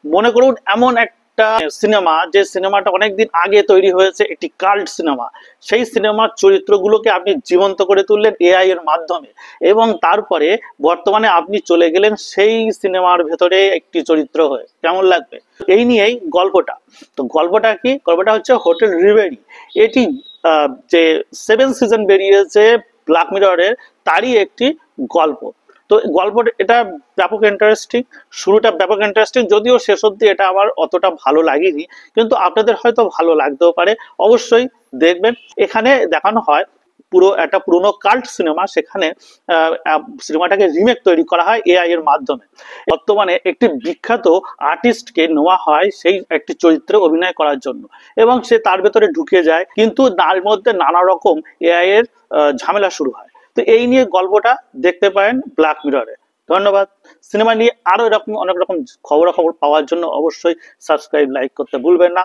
মনে করুন এমন একটা সিনেমা, যে সিনেমাটা অনেকদিন আগে তৈরি হয়েছে, একটি কাল্ট সিনেমা। সেই সিনেমার চরিত্রগুলোকে আপনি জীবন্ত করে তুললেন এআই এর মাধ্যমে, এবং তারপরে বর্তমানে আপনি চলে গেলেন সেই সিনেমার ভেতরে একটি চরিত্র হয়ে। কেমন লাগবে? এই নিয়েই গল্পটা। তো গল্পটা কি? গল্পটা হচ্ছে হোটেল রিভেরি। এটি যে 7 সিজন বেরিয়েছে ব্ল্যাক মিররের, তারই একটি গল্প। তো গল্পটা এটা ব্যাপক ইন্টারেস্টিং। শুরুটা ব্যাপক ইন্টারেস্টিং, যদিও শেষ অবধি এটা আমার অতটা ভালো লাগেনি, কিন্তু আপনাদের হয়তো ভালো লাগতেও পারে। অবশ্যই দেখবেন। এখানে দেখানো হয় পুরো একটা পুরনো কাল্ট সিনেমা, সেখানে সিনেমাটাকে রিমেক তৈরি করা হয় এআই এর মাধ্যমে। বর্তমানে একটি বিখ্যাত আর্টিস্টকে নেওয়া হয় সেই একটি চরিত্রে অভিনয় করার জন্য, এবং সে তার ভেতরে ঢুকে যায়, কিন্তু তার মধ্যে নানা রকম এআই এর ঝামেলা শুরু হয়। তো এই নিয়ে গল্পটা দেখতে পারেন ব্ল্যাক মিররে। ধন্যবাদ। সিনেমা নিয়ে আরো এরকম অনেক রকম খবরাখবর পাওয়ার জন্য অবশ্যই সাবস্ক্রাইব, লাইক করতে ভুলবেন না।